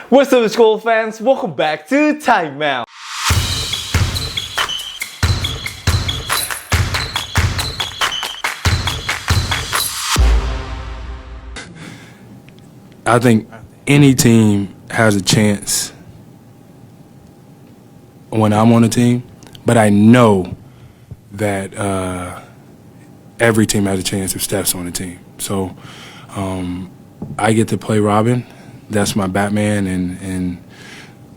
What's up, school fans? Welcome back to Time Out. I think any team has a chance when I'm on the team, but I know that every team has a chance if Steph's on the team. So I get to play Robin. That's my Batman, and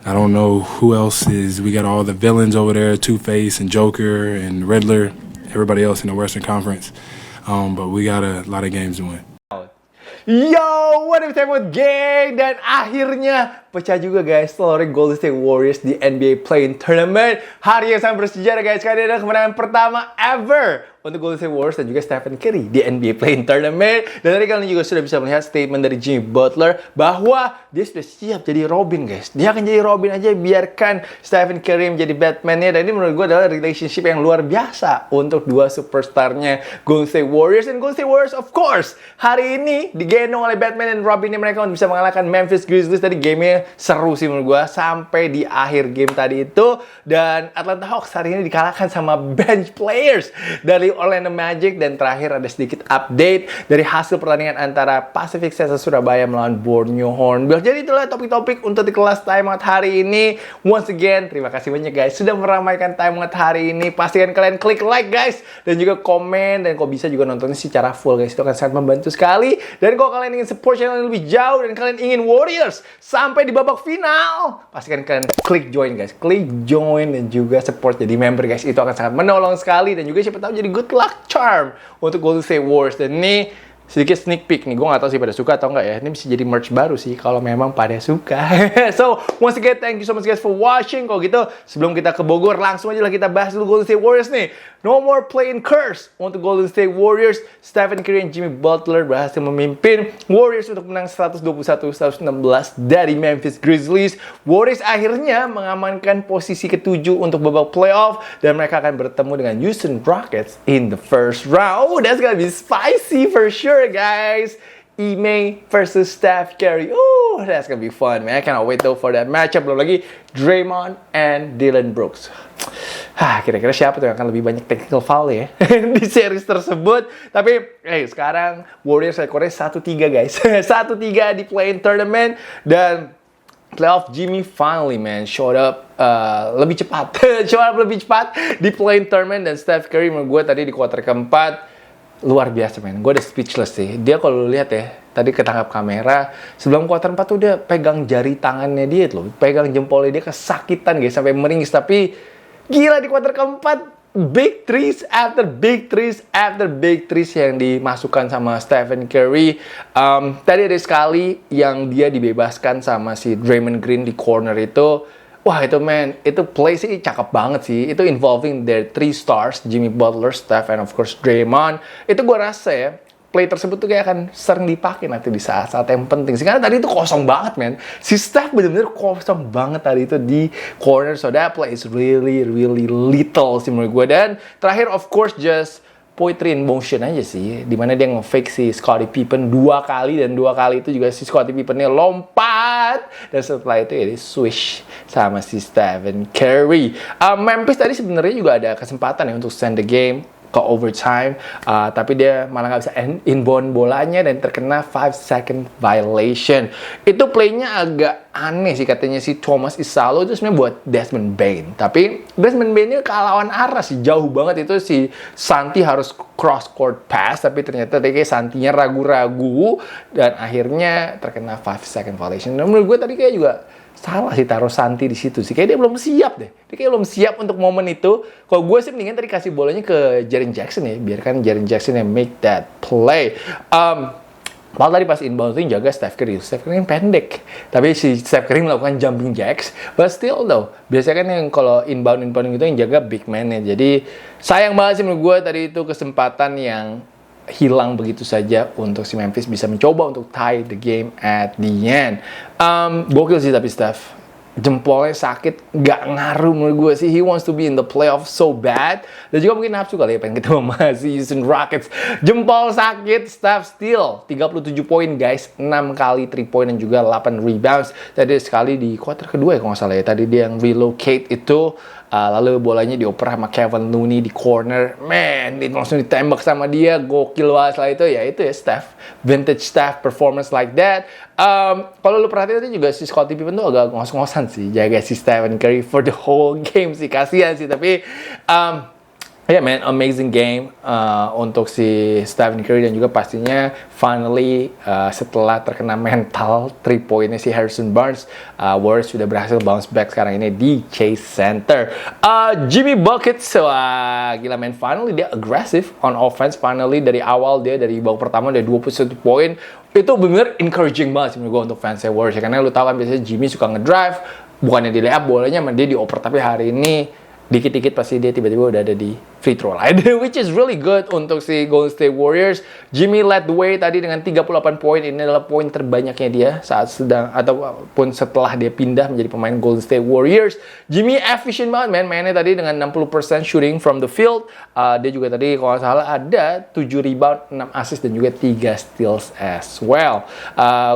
I don't know who else is. We got all the villains over there, Two-Face and Joker and Riddler, everybody else in the Western Conference. But we got a lot of games to win. Yo, what up Time Gang? Dan akhirnya pecah juga guys story Golden State Warriors di NBA Play-In Tournament. Hari yang sangat bersejarah guys, kali ini adalah kemenangan pertama ever untuk Golden State Warriors dan juga Stephen Curry di NBA Play-In Tournament. Dan tadi kalian juga sudah bisa melihat statement dari Jimmy Butler bahwa dia sudah siap jadi Robin guys. Dia akan jadi Robin aja, biarkan Stephen Curry menjadi Batman-nya. Dan ini menurut gue adalah relationship yang luar biasa untuk dua superstar-nya Golden State Warriors. Dan Golden State Warriors of course hari ini digendong oleh Batman dan Robin-nya mereka untuk bisa mengalahkan Memphis Grizzlies. Tadi gamenya seru sih menurut gue sampai di akhir game tadi itu. Dan Atlanta Hawks hari ini dikalahkan sama bench players dari Orlando Magic. Dan terakhir ada sedikit update dari hasil pertandingan antara Pacific Sesa Surabaya melawan Borneo Hornbill. Jadi itulah topik-topik untuk di kelas Time Out hari ini. Once again, terima kasih banyak guys sudah meramaikan Time Out hari ini. Pastikan kalian klik like guys, dan juga komen, dan kalau bisa juga nontonnya secara full guys. Itu akan sangat membantu sekali. Dan kalau kalian ingin support channel yang lebih jauh dan kalian ingin Warriors sampai di babak final, pastikan kalian klik join guys. Klik join dan juga support jadi member guys. Itu akan sangat menolong sekali, dan juga siapa tahu jadi good luck charm untuk Golden State Warriors. Dan ini sedikit sneak peek nih, gue gak tahu sih pada suka atau enggak ya. Ini bisa jadi merch baru sih kalau memang pada suka. So, once again, thank you so much guys for watching. Kalau gitu, sebelum kita ke Bogor, langsung aja lah kita bahas dulu Golden State Warriors nih. No more play-in curse untuk Golden State Warriors. Stephen Curry dan Jimmy Butler berhasil memimpin Warriors untuk menang 121-116 dari Memphis Grizzlies. Warriors akhirnya mengamankan posisi ke-7 untuk babak playoff, dan mereka akan bertemu dengan Houston Rockets in the first round. That's gonna be spicy for sure guys. Ime versus Steph Curry. Ooh, that's gonna be fun, man. I cannot wait though for that matchup. Belum lagi Draymond and Dillon Brooks. Kira-kira siapa tuh yang akan lebih banyak technical foul ya di series tersebut. Tapi, sekarang Warriors rekornya 1-3 guys. 1-3 di play-in tournament. Dan playoff Jimmy finally man showed up lebih cepat. lebih cepat di play-in tournament. Dan Steph Curry menurut gue tadi di kuarter keempat luar biasa men, gue udah speechless sih. Dia kalau lu lihat ya, tadi ketangkap kamera, sebelum kuarter 4 tuh dia pegang jari tangannya dia loh, pegang jempolnya dia kesakitan guys, sampai meringis. Tapi gila di kuarter keempat, big threes after big threes after big threes yang dimasukkan sama Stephen Curry. Tadi ada sekali yang dia dibebaskan sama si Draymond Green di corner itu. Wah itu man, itu play sih cakep banget sih. Itu involving their 3 stars, Jimmy Butler, Steph, and of course Draymond. Itu gue rasa ya, play tersebut tuh kayak akan sering dipakai nanti di saat-saat yang penting sih. Karena tadi itu kosong banget man. Si Steph bener-bener kosong banget tadi itu di corner. So that play is really little sih menurut gue. Dan terakhir of course just poetry in motion aja sih, dimana dia nge-fake si Scottie Pippen 2 kali, dan 2 kali itu juga si Scottie Pippennya lompat, dan setelah itu ya di swish sama si Stephen Curry. Memphis tadi sebenarnya juga ada kesempatan ya untuk send the game ke overtime, tapi dia malah nggak bisa inbound bolanya dan terkena 5-second violation. Itu playnya agak aneh sih, katanya si Thomas Isalo itu sebenarnya buat Desmond Bane, tapi Desmond Bane-nya kalawan arah sih, jauh banget itu. Si Santi harus cross court pass, tapi ternyata kayak Santinya ragu-ragu dan akhirnya terkena 5-second violation. Dan menurut gue tadi kayak juga salah sih taruh Santi di situ sih. Kayak dia belum siap deh. Dia kayak belum siap untuk momen itu. Kalau gue sih mendingan tadi kasih bolanya ke Jaren Jackson ya. Biarkan Jaren Jackson yang make that play. Malah tadi pas inbound itu yang jaga Steph Curry. Steph Curry kan pendek. Tapi si Steph Curry melakukan jumping jacks. But still though, biasanya kan yang kalau inbound itu yang jaga big man-nya. Jadi sayang banget sih menurut gue tadi itu kesempatan yang hilang begitu saja untuk si Memphis bisa mencoba untuk tie the game at the end. Gokil sih tapi Steph. jempolnya sakit, nggak ngaruh menurut gue sih. He wants to be in the playoff so bad. Dan juga mungkin nafsu kali ya pengen ketemu sama si Houston Rockets. Jempol sakit, Steph still 37 poin guys, 6 kali 3 point dan juga 8 rebounds. Tadi sekali di quarter kedua ya kalau nggak salah ya. Tadi dia yang relocate itu, lalu bolanya dioper sama Kevin Looney di corner. Man, dia langsung ditembak sama dia, gokil banget. Setelah itu ya Steph, vintage Steph performance like that. Kalau lu perhatiin tadi juga si Scottie Pippen tuh agak ngos-ngosan sih jaga si Stephen Curry for the whole game sih, kasihan sih. Tapi yeah man, amazing game untuk si Stephen Curry dan juga pastinya finally setelah terkena mental 3 pointnya si Harrison Barnes, Warriors sudah berhasil bounce back sekarang ini di Chase Center. Jimmy Buckets, gila man, finally dia aggressive on offense. Finally dari awal dia dari babak pertama dia 21 poin. Itu bener encouraging banget sih menurut gue untuk fansnya Warriors, karena lu tahu kan biasanya Jimmy suka ngedrive, bukannya di layup bolanya sama dia dioper, tapi hari ini dikit-dikit pasti dia tiba-tiba udah ada di free throw line, which is really good untuk si Golden State Warriors. Jimmy led the way tadi dengan 38 poin. Ini adalah poin terbanyaknya dia saat sedang ataupun setelah dia pindah menjadi pemain Golden State Warriors. Jimmy efficient banget man, mainnya tadi dengan 60% shooting from the field. Dia juga tadi kalau nggak salah ada 7 rebound, 6 assist dan juga 3 steals as well.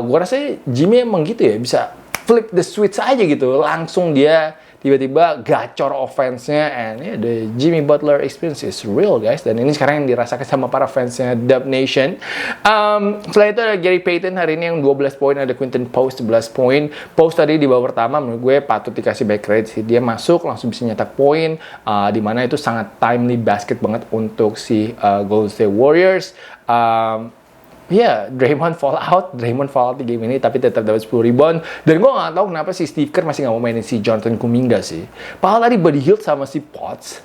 Gua rasa Jimmy emang gitu ya, bisa flip the switch aja gitu, langsung dia tiba-tiba gacor offense-nya, and yeah, the Jimmy Butler experience is real guys, dan ini sekarang yang dirasakan sama para fansnya Dub Nation. Setelah itu ada Gary Payton hari ini yang 12 poin, ada Quinton Post 11 poin. Post tadi di babak pertama menurut gue patut dikasih back credit sih, dia masuk langsung bisa nyetak poin, dimana itu sangat timely basket banget untuk si Golden State Warriors. Draymond fall out di game ini, tapi tetap dapat 10 rebound. Dan gue gak tahu kenapa si Steve Kerr masih gak mau mainin si Jonathan Kuminga sih. Padahal tadi Buddy Hield sama si Potts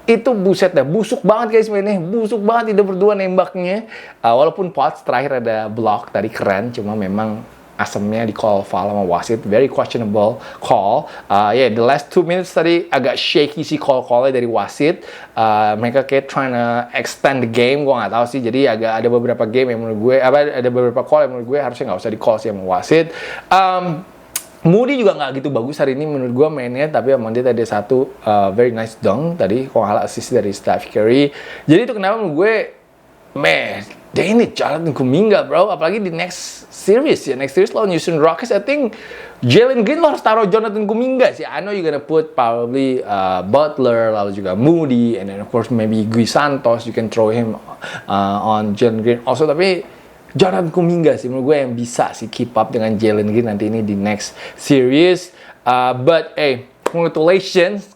itu buset dah, busuk banget guys mainnya, busuk banget tidak berdua nembaknya. Walaupun Potts terakhir ada block tadi keren, cuma memang asemnya di call foul sama wasit, very questionable call. The last 2 minutes tadi agak shaky sih call-callnya dari wasit. Mereka kayak trying to extend the game, gue nggak tahu sih. Jadi agak ada beberapa game yang menurut gue, ada beberapa call yang menurut gue harusnya nggak usah di call sih sama wasit. Moody juga nggak gitu bagus hari ini menurut gue mainnya, tapi emang dia tadi ada satu very nice dunk tadi, kalau nggak assist dari Steph Curry. Jadi itu kenapa menurut gue, man, they need Jonathan Kuminga bro, apalagi di next series lawan Houston Rockets. I think Jalen Green lo harus taruh Jonathan Kuminga sih. I know you're gonna put probably Butler, lalu juga Moody, and then of course maybe Guy Santos, you can throw him on Jalen Green also, tapi Jonathan Kuminga sih menurut gue yang bisa sih keep up dengan Jalen Green nanti ini di next series. But congratulations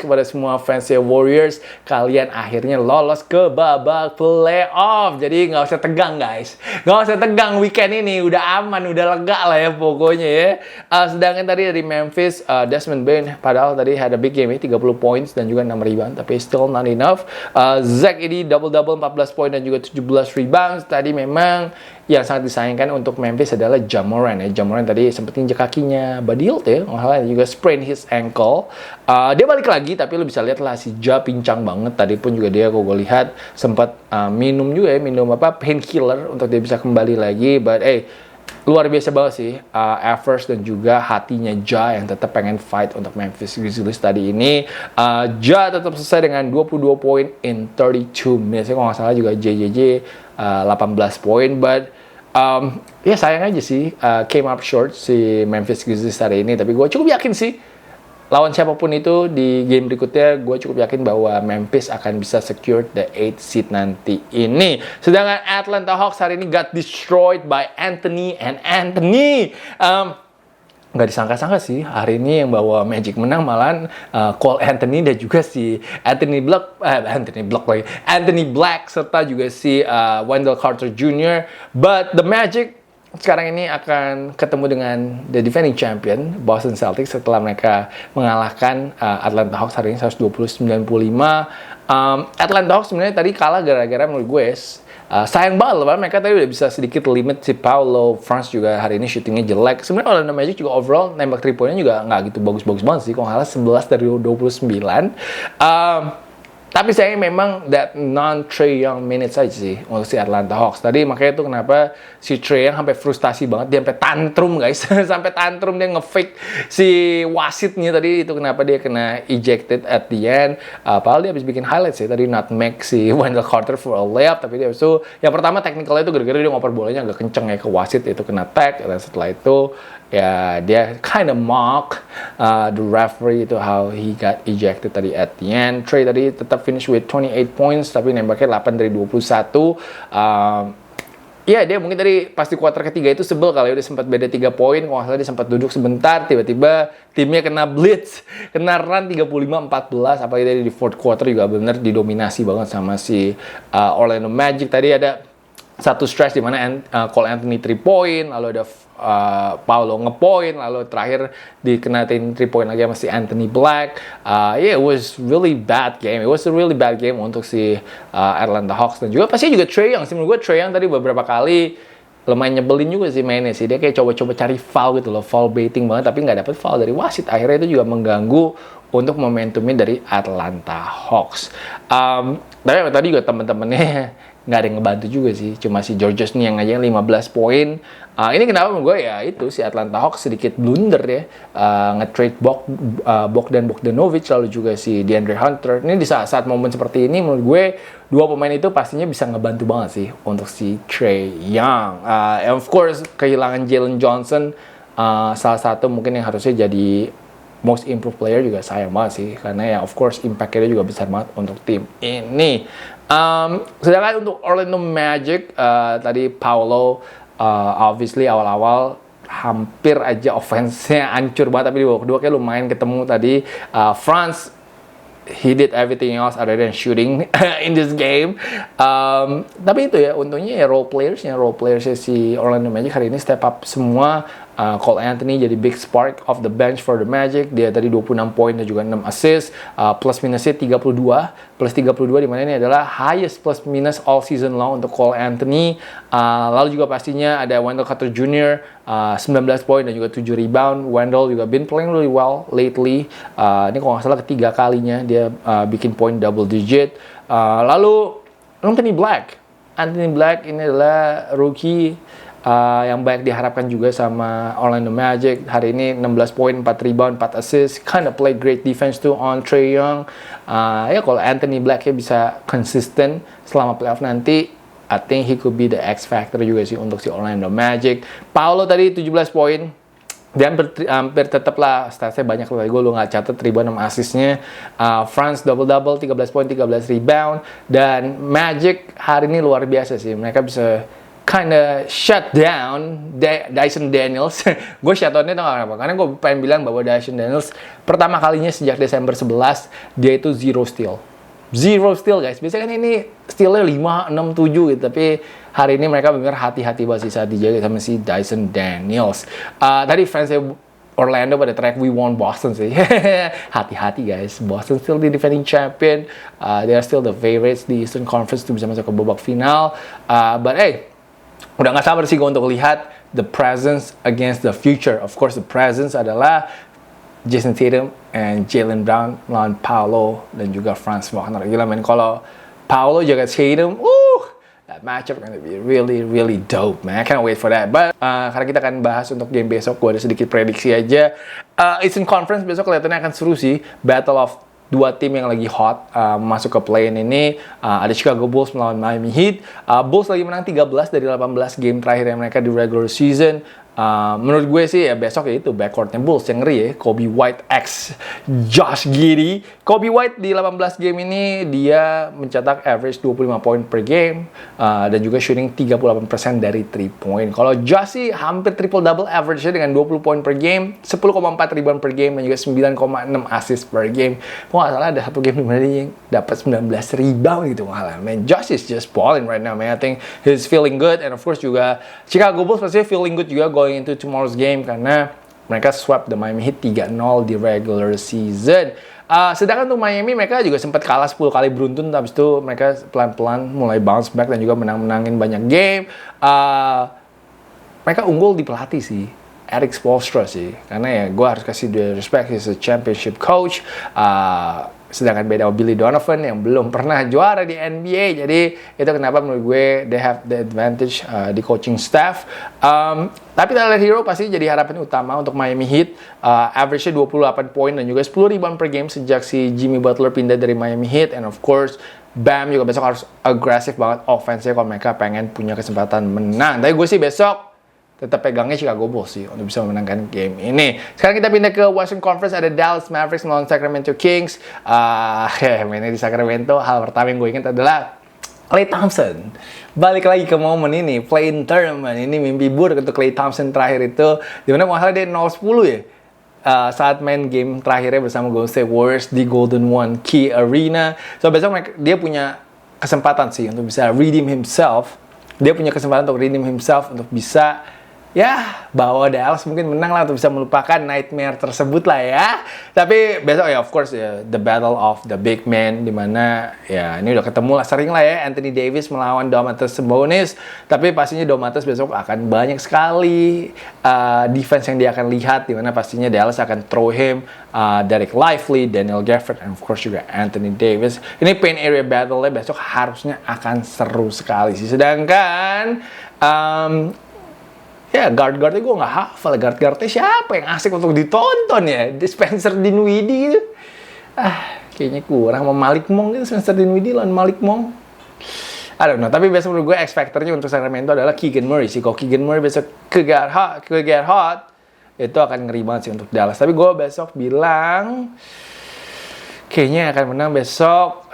kepada semua fans Warriors, kalian akhirnya lolos ke babak playoff. Jadi nggak usah tegang guys, nggak usah tegang, weekend ini udah aman, udah lega lah ya pokoknya ya. Sedangkan tadi dari Memphis, Desmond Bane padahal tadi ada big game ya, 30 points dan juga 6 rebound, tapi still not enough. Zach ini double-double 14 poin dan juga 17 rebounds. Tadi memang yang sangat disayangkan untuk Memphis adalah Ja Morant ya. Ja Morant tadi sempat injek kakinya Buddy Hield ya, juga sprain his ankle. Dia balik lagi, tapi lu bisa lihat lah si Ja pincang banget. Tadi pun juga dia, kalau gue lihat sempat minum painkiller untuk dia bisa kembali lagi. But luar biasa banget sih efforts dan juga hatinya Ja yang tetap pengen fight untuk Memphis Grizzlies tadi ini. Ja tetap selesai dengan 22 poin in 32 minutes. Kalau nggak salah juga JJJ 18 poin, but sayang aja sih came up short si Memphis Grizzlies hari ini. Tapi gue cukup yakin sih lawan siapapun itu di game berikutnya, gue cukup yakin bahwa Memphis akan bisa secure the 8th seed nanti ini. Sedangkan Atlanta Hawks hari ini got destroyed by Anthony. Nggak disangka-sangka sih hari ini yang bawa Magic menang malahan Cole Anthony dan juga si Anthony Black serta juga si Wendell Carter Jr. But the Magic sekarang ini akan ketemu dengan the defending champion Boston Celtics setelah mereka mengalahkan Atlanta Hawks hari ini 120-95. Atlanta Hawks sebenarnya tadi kalah gara-gara menurut gue sayang banget loh, mereka tadi udah bisa sedikit limit si Paulo Franz juga hari ini shootingnya jelek. Sebenarnya Orlando Magic juga overall nembak 3 poinnya juga nggak gitu bagus-bagus banget sih, kalau nggak salah 11 dari 29. Tapi sayangnya memang that non-Trae Young minutes aja sih untuk si Atlanta Hawks. Tadi makanya itu kenapa si Trae Young sampai frustasi banget. Dia sampai tantrum guys. Sampai tantrum dia nge-fake si wasitnya tadi. Itu kenapa dia kena ejected at the end. Padahal dia habis bikin highlights sih. Tadi nutmeg si Wendell Carter for a layup. Tapi dia itu yang pertama technicalnya itu gara-gara dia ngoper bolanya agak kenceng ya ke wasit. Itu kena tag. Dan setelah itu ya dia kind of mock the referee itu how he got ejected tadi at the end. Trae tadi tetap finish with 28 points tapi nembaknya 8 dari 21. Ya dia mungkin tadi pas di kuarter ketiga itu sebel kali udah sempat beda 3 poin. Kalau nggak salah dia sempat duduk sebentar, tiba-tiba timnya kena blitz, kena run 35-14. Apalagi tadi di fourth quarter juga bener didominasi banget sama si Orlando Magic. Tadi ada satu stretch di mana Cole Anthony 3 point, lalu ada Paolo nge-point, lalu terakhir dikenain 3 point lagi sama si Anthony Black. Yeah, it was really bad game. It was a really bad game untuk si Atlanta Hawks dan juga pasti juga Trae Young. Menurut gue Trae Young tadi beberapa kali lumayan nyebelin juga sih mainnya sih. Dia kayak coba-coba cari foul gitu loh, foul baiting banget tapi nggak dapet foul dari wasit. Akhirnya itu juga mengganggu untuk momentumnya dari Atlanta Hawks. Tapi tadi juga temen-temennya nggak ada yang ngebantu juga sih, cuma si Georges nih yang aja 15 poin. Ini kenapa menurut gue ya itu si Atlanta Hawks sedikit blunder ya, nge-trade Bogdan Bogdanovic lalu juga si DeAndre Hunter. Ini di saat-saat momen seperti ini menurut gue dua pemain itu pastinya bisa ngebantu banget sih untuk si Trae Young. And of course kehilangan Jalen Johnson salah satu mungkin yang harusnya jadi most improved player juga sayang banget sih, karena ya of course impact-nya juga besar banget untuk tim ini. Sedangkan untuk Orlando Magic tadi Paolo obviously awal-awal hampir aja offense-nya hancur banget, tapi di babak kedua kayak lumayan ketemu tadi. Franz he did everything else other than shooting in this game. Tapi itu ya untungnya ya role players-nya si Orlando Magic hari ini step up semua. Cole Anthony jadi big spark of the bench for the Magic. Dia tadi 26 poin dan juga 6 assist. Plus minusnya 32. Plus 32 dimana ini adalah highest plus minus all season long untuk Cole Anthony. Lalu juga pastinya ada Wendell Carter Jr. 19 poin dan juga 7 rebound. Wendell juga been playing really well lately. Ini kalau nggak salah ketiga kalinya dia bikin poin double digit. Lalu Anthony Black ini adalah rookie yang banyak diharapkan juga sama Orlando Magic. Hari ini 16 poin, 4 rebound, 4 assist. Kind of play great defense too on Trae Young. Ya kalau Anthony Black ya bisa konsisten selama playoff nanti, I think he could be the X factor juga sih untuk si Orlando Magic. Paolo tadi 17 poin. Dia hampir tetap lah statsnya banyak loh. Gue nggak catat rebound sama assistnya. Franz double-double, 13 poin, 13 rebound. Dan Magic hari ini luar biasa sih. Mereka bisa kinda shut down Dyson Daniels. Gue shutdownnya tau gak kenapa? Karena gue pengen bilang bahwa Dyson Daniels pertama kalinya sejak Desember 11 dia itu zero steal guys. Biasanya kan ini stealnya 5, 6, 7 gitu. Tapi hari ini mereka benar hati-hati banget sih saat dijaga sama si Dyson Daniels. Tadi fansnya Orlando pada track we won Boston sih. Hati-hati guys, Boston still the defending champion. They are still the favorites di Eastern Conference untuk bisa masuk ke babak final. But hey, udah gak sabar sih gue untuk lihat the presence against the future. Of course, the presence adalah Jason Tatum and Jaylen Brown melawan Paolo dan juga Franz Wagner. Gila men, kalau Paolo jaga Tatum, that matchup gonna be really, really dope, man. I can't wait for that. But karena kita akan bahas untuk game besok, gue ada sedikit prediksi aja. Eastern Conference besok kelihatannya akan seru sih. Battle of dua tim yang lagi hot masuk ke play-in ini. Ada Chicago Bulls melawan Miami Heat. Bulls lagi menang 13 dari 18 game terakhir yang mereka di regular season. Menurut gue sih ya besok ya itu backcourtnya Bulls yang ngeri ya. Kobe White x Josh Giddey. Kobe White di 18 game ini dia mencetak average 25 poin per game dan juga shooting 38% dari 3 point. Kalau Josh sih hampir triple double average-nya dengan 20 poin per game, 10,4 rebound per game dan juga 9,6 assist per game. Kalau nggak salah ada satu game di mana dia dapat 19 rebound gitu malah. Man, Josh is just balling right now, man. I think he's feeling good and of course juga Chicago Bulls pasti feeling good juga going into tomorrow's game karena mereka swept the Miami Heat 3-0 di regular season. Sedangkan untuk Miami mereka juga sempat kalah 10 kali beruntun, habis itu mereka pelan-pelan mulai bounce back dan juga menang-menangin banyak game. Mereka unggul di pelatih sih, Erik Spoelstra sih, karena ya gue harus kasih dia respect, he's a championship coach. sedangkan beda Billy Donovan yang belum pernah juara di NBA. Jadi itu kenapa menurut gue they have the advantage di coaching staff. Tapi Tyler Hero pasti jadi harapan utama untuk Miami Heat. Average-nya 28 poin dan juga 10 rebound per game sejak si Jimmy Butler pindah dari Miami Heat. And of course Bam juga besok harus agresif banget offense-nya kalau mereka pengen punya kesempatan menang. Tapi gue sih besok tetap pegangnya Chicago Bulls sih untuk bisa memenangkan game ini. Sekarang kita pindah ke Western Conference, ada Dallas Mavericks melawan Sacramento Kings. Mainnya di Sacramento, hal pertama yang gue ingat adalah Klay Thompson. Balik lagi ke momen ini, play-in tournament. Ini mimpi buruk untuk Klay Thompson terakhir itu. Dimana masalah dia 0-10 ya. Saat main game terakhirnya bersama Golden State Warriors di Golden One Key Arena. So besok dia punya kesempatan sih untuk bisa redeem himself. Dia punya kesempatan untuk redeem himself untuk bisa ya bawa Dallas mungkin menang lah untuk bisa melupakan nightmare tersebut lah ya. Tapi besok ya of course ya the battle of the big man, dimana ya ini udah ketemu lah sering lah ya Anthony Davis melawan Domantas Sabonis. Tapi pastinya Domantas besok akan banyak sekali defense yang dia akan lihat, dimana pastinya Dallas akan throw him Derek Lively, Daniel Gafford, and of course juga Anthony Davis. Ini paint area battle-nya besok harusnya akan seru sekali sih. Sedangkan ya guard-guardnya gue nggak hafal. Guard-guardnya siapa yang asik untuk ditonton ya? Spencer Dinwiddie gitu. Kayaknya kurang sama Malik Monk gitu. Spencer Dinwiddie lawan Malik Monk. I don't know. Tapi besok menurut gue X factor-nya untuk Sacramento adalah Keegan Murray sih. Kalau Keegan Murray besok ke get hot, itu akan ngeri banget sih untuk Dallas. Tapi gue besok bilang kayaknya akan menang besok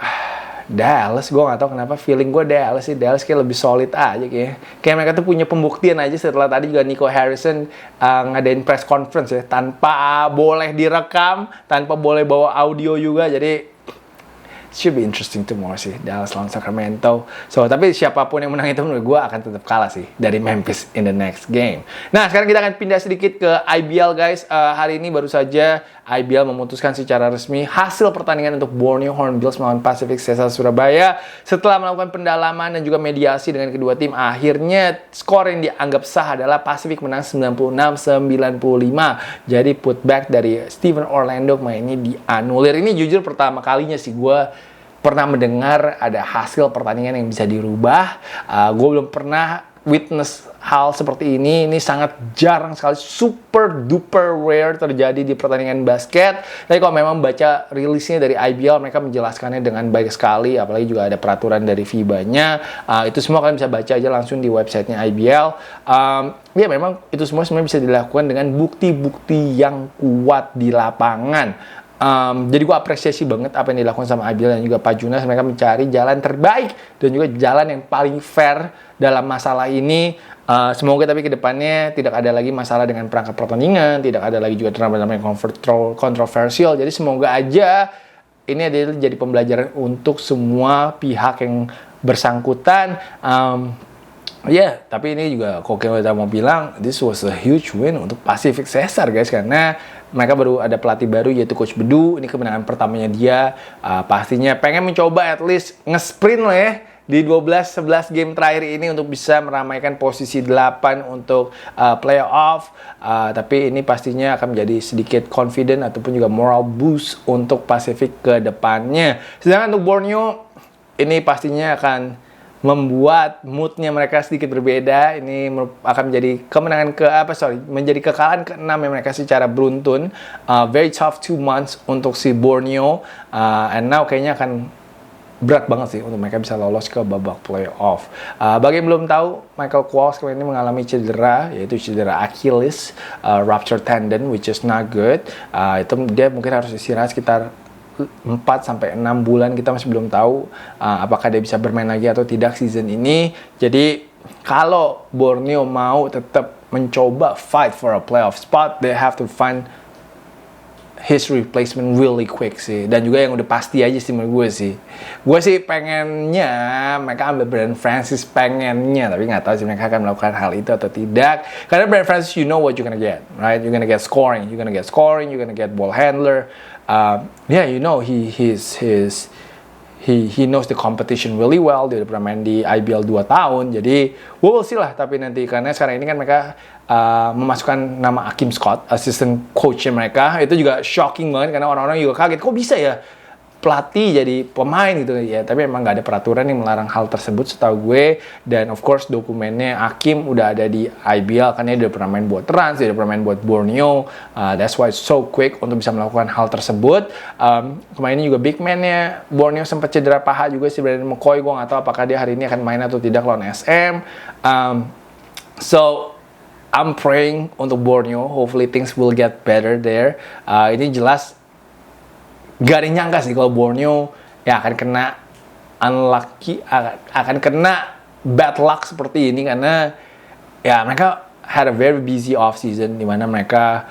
Dallas. Gue gak tahu kenapa feeling gue Dallas sih. Dallas kayak lebih solid aja kayak mereka tuh punya pembuktian aja setelah tadi juga Nico Harrison ngadain press conference ya, tanpa boleh direkam, tanpa boleh bawa audio juga. Jadi should be interesting tomorrow sih, Dallas lawan Sacramento. So, tapi siapapun yang menang itu menurut gue akan tetap kalah sih dari Memphis in the next game. Nah, sekarang kita akan pindah sedikit ke IBL guys. Hari ini baru saja IBL memutuskan secara resmi hasil pertandingan untuk Borneo Hornbills melawan Pacific Cesar Surabaya. Setelah melakukan pendalaman dan juga mediasi dengan kedua tim, akhirnya skor yang dianggap sah adalah Pacific menang 96-95. Jadi putback dari Steven Orlando mainnya dianulir. Ini jujur pertama kalinya sih gue pernah mendengar ada hasil pertandingan yang bisa dirubah. Gue belum pernah witness hal seperti ini. Ini sangat jarang sekali, super duper rare terjadi di pertandingan basket. Tapi kalau memang baca rilisnya dari IBL, mereka menjelaskannya dengan baik sekali. Apalagi juga ada peraturan dari FIBA-nya. Itu semua kalian bisa baca aja langsung di websitenya IBL. Ya memang itu semua sebenarnya bisa dilakukan dengan bukti-bukti yang kuat di lapangan. Jadi gue apresiasi banget apa yang dilakukan sama IBL dan juga Pak Junas. Mereka mencari jalan terbaik dan juga jalan yang paling fair dalam masalah ini. Semoga tapi kedepannya tidak ada lagi masalah dengan perangkat pertandingan, tidak ada lagi juga drama-drama yang kontroversial. Jadi semoga aja ini adalah jadi pembelajaran untuk semua pihak yang bersangkutan. Tapi ini juga kok kita mau bilang this was a huge win untuk Pacific Cesar guys, karena mereka baru ada pelatih baru yaitu Coach Bedu. Ini kemenangan pertamanya dia. Pastinya pengen mencoba at least nge-sprint lah ya di 12-11 game terakhir ini untuk bisa meramaikan posisi 8 untuk playoff. Tapi ini pastinya akan menjadi sedikit confident ataupun juga moral boost untuk Pacific ke depannya. Sedangkan untuk Borneo ini pastinya akan membuat moodnya mereka sedikit berbeda. Ini akan menjadi kemenangan menjadi kekalahan ke-6 yang mereka secara beruntun. Very tough 2 months untuk si Borneo. And now kayaknya akan berat banget sih untuk mereka bisa lolos ke babak playoff. Bagi yang belum tahu, Michael Qualls kemarin ini mengalami cedera, yaitu cedera Achilles, rupture tendon, which is not good. Itu dia mungkin harus istirahat sekitar 4-6 bulan. Kita masih belum tahu apakah dia bisa bermain lagi atau tidak season ini. Jadi kalau Borneo mau tetap mencoba fight for a playoff spot, they have to find his replacement really quick sih. Dan juga yang udah pasti aja sih menurut gue sih. Gue sih pengennya mereka ambil Brandon Francis, pengennya. Tapi nggak tahu sih mereka akan melakukan hal itu atau tidak. Karena Brandon Francis, you know what you're gonna get, right? You're gonna get scoring, you're gonna get ball handler. You know he knows the competition really well. Dia udah pernah main di IBL 2 tahun. Jadi we will see lah. Tapi nanti karena sekarang ini kan mereka memasukkan nama Akim Scott, assistant coach mereka. Itu juga shocking banget karena orang-orang juga kaget. Kok bisa ya pelatih, jadi pemain gitu ya. Tapi emang nggak ada peraturan yang melarang hal tersebut setahu gue. Dan of course dokumennya Hakim udah ada di IBL, karena dia udah pernah main buat Trans, dia udah pernah main buat Borneo. That's why it's so quick untuk bisa melakukan hal tersebut. Kemarin juga big man-nya Borneo sempat cedera paha juga sih, Brandon McCoy. Gue nggak tahu apakah dia hari ini akan main atau tidak lawan SM. So I'm praying untuk Borneo, hopefully things will get better there. Ini jelas gak ada yang nyangka sih kalau Borneo ya akan kena unlucky, akan kena bad luck seperti ini, karena ya mereka had a very busy off season di mana mereka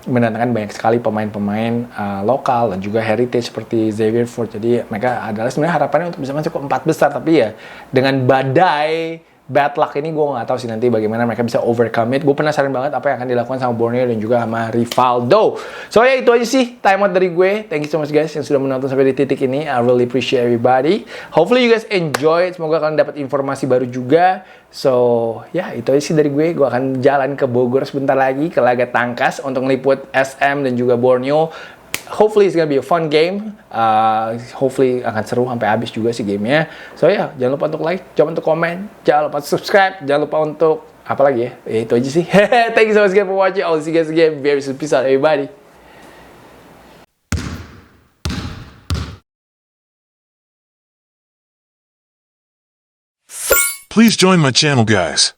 mendatangkan banyak sekali pemain-pemain lokal dan juga heritage seperti Xavier Ford. Jadi mereka adalah sebenarnya harapannya untuk bisa masuk ke 4 besar, tapi ya dengan badai bad luck ini gue nggak tahu sih nanti bagaimana mereka bisa overcome it. Gue penasaran banget apa yang akan dilakukan sama Borneo dan juga sama Rivaldo. So ya itu aja sih time out dari gue. Thank you so much guys yang sudah menonton sampai di titik ini. I really appreciate everybody. Hopefully you guys enjoy. Semoga kalian dapat informasi baru juga. So ya itu aja sih dari gue. Gue akan jalan ke Bogor sebentar lagi ke laga Tangkas untuk ngeliput SM dan juga Borneo. Hopefully it's gonna be a fun game. Hopefully akan seru sampai habis juga sih gamenya. So ya, jangan lupa untuk like, jangan lupa untuk komen, jangan lupa untuk subscribe, jangan lupa untuk apa lagi ya? Itu aja sih. Thank you so much guys for watching. I'll see you guys again very soon. Peace out everybody. Please join my channel, guys.